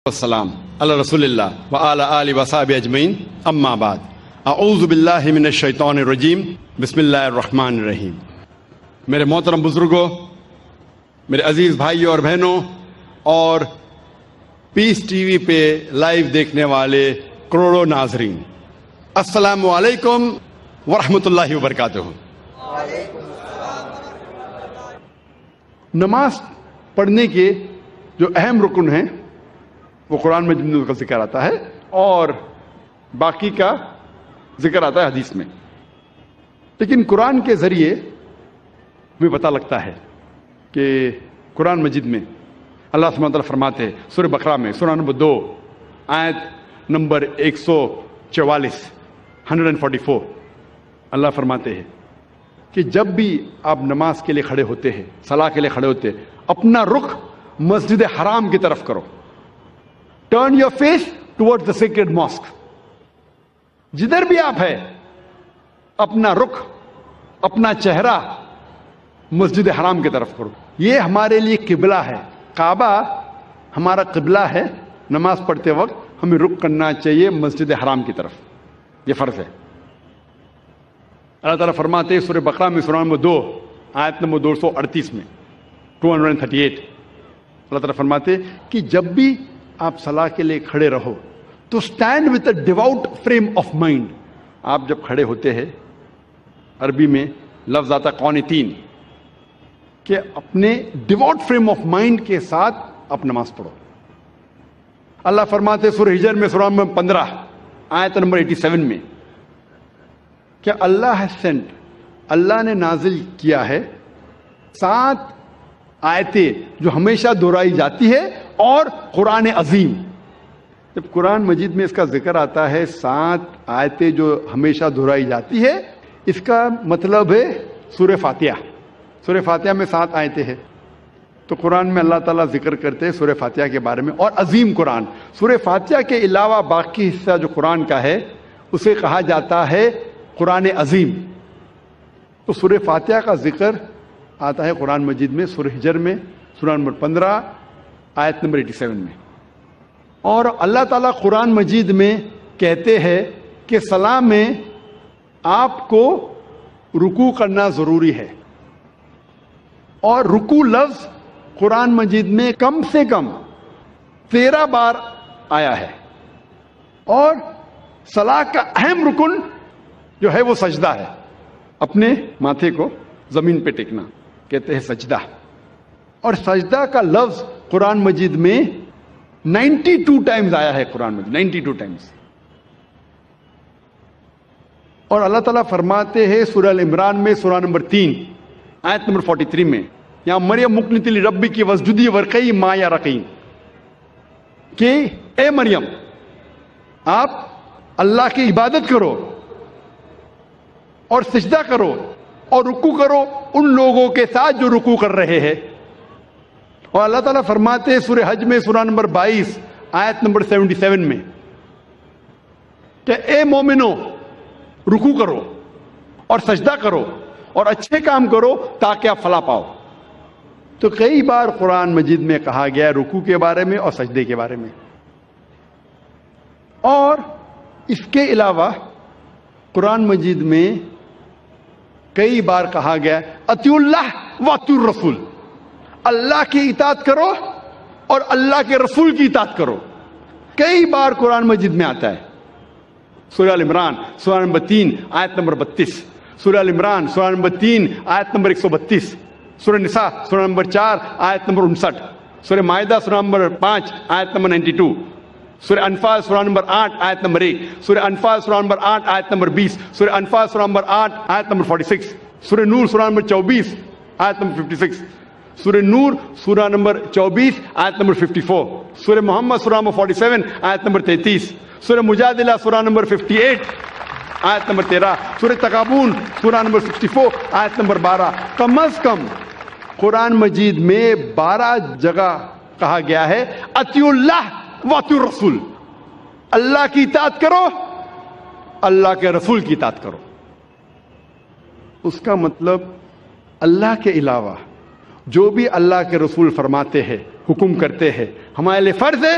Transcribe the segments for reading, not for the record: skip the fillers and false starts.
والسلام علی رسول اللہ وعلی آلہ وصحبہ اجمعین، اما بعد، اعوذ باللہ من الشیطان الرجیم، بسم اللہ الرحمن الرحیم۔ میرے محترم بزرگوں، میرے عزیز بھائیوں اور بہنوں، اور پیس ٹی وی پہ لائیو دیکھنے والے کروڑوں ناظرین، السلام علیکم ورحمۃ اللہ وبرکاتہ۔ نماز پڑھنے کے جو اہم رکن ہیں وہ قرآن مجید میں کا ذکر آتا ہے اور باقی کا ذکر آتا ہے حدیث میں، لیکن قرآن کے ذریعے ہمیں پتہ لگتا ہے کہ قرآن مجید میں اللہ سبحانہ وتعالیٰ فرماتے ہیں سورہ بقرہ میں سورہ نمبر 2 آیت نمبر 144 144، اللہ فرماتے ہیں کہ جب بھی آپ نماز کے لیے کھڑے ہوتے ہیں، صلاح کے لیے کھڑے ہوتے ہیں، اپنا رخ مسجد حرام کی طرف کرو۔ Turn your face towards the sacred mosque۔ جدھر بھی آپ ہے اپنا رخ، اپنا چہرہ مسجد حرام کی طرف کرو۔ یہ ہمارے لیے قبلہ ہے، کعبہ ہمارا قبلہ ہے۔ نماز پڑھتے وقت ہمیں رخ کرنا چاہیے مسجد حرام کی طرف، یہ فرض ہے۔ اللہ تعالیٰ فرماتے ہیں سورہ بقرہ میں سورہ نمبر 2 آیت نمبر 238 میں 238، اللہ تعالیٰ فرماتے ہیں کہ جب بھی آپ صلاح کے لیے کھڑے رہو تو stand with a ڈیوٹ frame of mind. آپ جب کھڑے ہوتے ہیں، عربی میں لفظ آتا قانتین، کہ اپنے ڈیوٹ فریم آف مائنڈ کے ساتھ آپ نماز پڑھو۔ اللہ فرماتے سورہ ہجر میں سورہ نمبر 15 آیت نمبر 87 میں کہ اللہ has sent، اللہ نے نازل کیا ہے 7 آیتیں جو ہمیشہ دہرائی جاتی ہے اور قرآن عظیم۔ جب قرآن مجید میں اس کا ذکر آتا ہے 7 آیتیں جو ہمیشہ دہرائی جاتی ہے، اس کا مطلب ہے سورہ فاتحہ۔ سورہ فاتحہ میں 7 آیتیں ہیں، تو قرآن میں اللہ تعالیٰ ذکر کرتے ہیں سورہ فاتحہ کے بارے میں، اور عظیم قرآن۔ سورہ فاتحہ کے علاوہ باقی حصہ جو قرآن کا ہے اسے کہا جاتا ہے قرآن عظیم۔ تو سورہ فاتحہ کا ذکر آتا ہے قرآن مجید میں سورہ ہجر میں سورہ نمبر 15 آیت نمبر 87 میں۔ اور اللہ تعالیٰ قرآن مجید میں کہتے ہیں کہ صلاح میں آپ کو رکوع کرنا ضروری ہے، اور رکوع لفظ قرآن مجید میں کم سے کم 13 بار آیا ہے، اور صلاح کا اہم رکن جو ہے وہ سجدہ ہے، اپنے ماتھے کو زمین پہ ٹیکنا کہتے ہیں سجدہ۔ اور سجدہ کا لفظ قرآن مجید میں 92 ٹائمز آیا ہے، قرآن مجید 92 ٹائمز۔ اور اللہ تعالیٰ فرماتے ہیں سورہ العمران میں سورہ نمبر 3 آیت نمبر 43 میں، یہاں مریم مقنتی لربی کی وسجدی ورقی ما یا رقیم، کہ اے مریم آپ اللہ کی عبادت کرو اور سجدہ کرو اور رکوع کرو ان لوگوں کے ساتھ جو رکوع کر رہے ہیں۔ اور اللہ تعالیٰ فرماتے ہیں سورہ حج میں سورہ نمبر 22 آیت نمبر 77 میں کہ اے مومنو رکوع کرو اور سجدہ کرو اور اچھے کام کرو تاکہ آپ فلاح پاؤ۔ تو کئی بار قرآن مجید میں کہا گیا رکوع کے بارے میں اور سجدے کے بارے میں۔ اور اس کے علاوہ قرآن مجید میں کئی بار کہا گیا اطیعوا اللہ واطیعوا الرسول، اللہ کی اطاعت کرو اور اللہ کے رسول کی اطاعت کرو، کئی بار قرآن مجید میں آتا ہے۔ سورہ العمران سورہ نمبر 3 آیت نمبر 32، سورہ العمران سورہ نمبر 3 آیت نمبر 132، سورہ نساء سورہ نمبر 4 آیت نمبر 59، سورہ مائدہ سورہ نمبر 5 آیت نمبر 92، سورہ انفال سورہ نمبر 8 آیت نمبر 1، سورہ انفال سورہ نمبر 8 آیت نمبر 20، سورہ انفال سورہ نمبر 8 آیت نمبر 46، سورہ نور سورہ نمبر 24 آیت نمبر 56، سورہ نور سورہ نمبر 24 آیت نمبر 54، سورہ محمد سورہ نمبر 47 آیت نمبر 33، سورہ مجادلہ سورہ نمبر 58 آیت نمبر 13، سورہ تغابن سورہ نمبر 64 آیت نمبر 12۔ کم از کم قرآن مجید میں 12 جگہ کہا گیا ہے اطیعوا اللہ واطیعوا الرسول، اللہ کی اطاعت کرو، اللہ کے رسول کی اطاعت کرو۔ اس کا مطلب اللہ کے علاوہ جو بھی اللہ کے رسول فرماتے ہیں، حکم کرتے ہیں، ہمارے لیے فرض ہے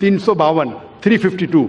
352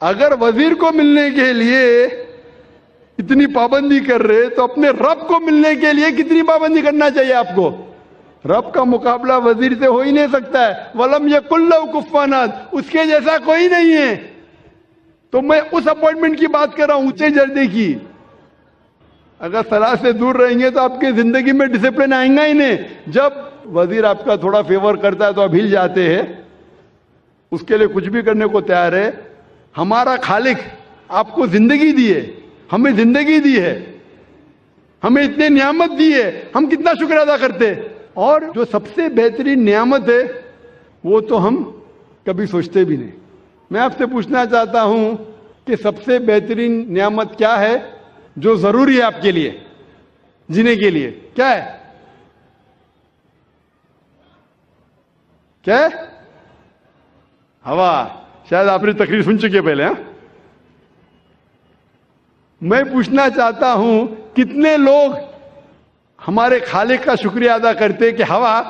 اگر وزیر کو ملنے کے لیے اتنی پابندی کر رہے تو اپنے رب کو ملنے کے لیے کتنی پابندی کرنا چاہیے آپ کو؟ رب کا مقابلہ وزیر سے ہو ہی نہیں سکتا ہے. وَلَمْ يَكُنْ لَهُ كُفُوًا أَحَدٌ, اس کے جیسا کوئی نہیں ہے. تو میں اس اپوائنٹمنٹ کی بات کر رہا ہوں, اونچے درجے کی. اگر صلاح سے دور رہیں گے تو آپ کی زندگی میں ڈسپلن آئیں گا ہی نہیں. جب وزیر آپ کا تھوڑا فیور کرتا ہے تو آپ ہل جاتے ہیں, اس کے لیے کچھ بھی کرنے کو تیار ہے. ہمارا خالق آپ کو زندگی دی ہے, ہمیں زندگی دی ہے, ہمیں اتنے نعمت دی ہے, ہم کتنا شکر ادا کرتے. اور جو سب سے بہترین نعمت ہے وہ تو ہم کبھی سوچتے بھی نہیں. میں آپ سے پوچھنا چاہتا ہوں کہ سب سے بہترین نعمت کیا ہے جو ضروری ہے آپ کے لیے جینے کے لیے؟ کیا ہے؟ کیا ہے؟ ہوا. شاید آپ نے تقریر سن چکے پہلے. ہاں, میں پوچھنا چاہتا ہوں کتنے لوگ ہمارے خالق کا شکریہ ادا کرتے کہ ہوا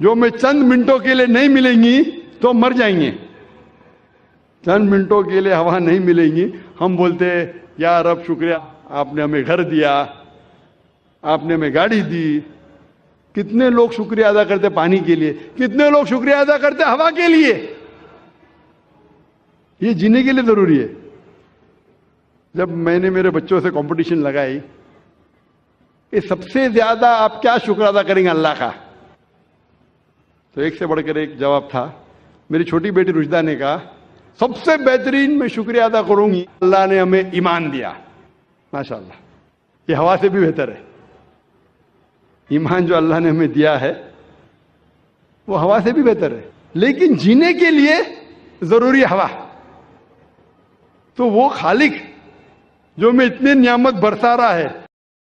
جو ہمیں چند منٹوں کے لیے نہیں ملیں گی تو مر جائیں گے. چند منٹوں کے لیے ہوا نہیں ملیں گی, ہم بولتے یا رب شکریہ, آپ نے ہمیں گھر دیا, آپ نے ہمیں گاڑی دی. کتنے لوگ شکریہ ادا کرتے پانی کے لیے, کتنے لوگ شکریہ ادا کرتے ہوا کے لیے. یہ جینے کے لیے ضروری ہے. جب میں نے میرے بچوں سے کمپٹیشن لگائی کہ سب سے زیادہ آپ کیا شکر ادا کریں گے اللہ کا, تو ایک سے بڑھ کر ایک جواب تھا. میری چھوٹی بیٹی رشدہ نے کہا سب سے بہترین میں شکریہ ادا کروں گی اللہ نے ہمیں ایمان دیا. ماشاءاللہ, یہ ہوا سے بھی بہتر ہے. ایمان جو اللہ نے ہمیں دیا ہے وہ ہوا سے بھی بہتر ہے. لیکن جینے کے لیے ضروری ہے ہوا. تو وہ خالق جو ہمیں اتنی نعمت برسا رہا ہے,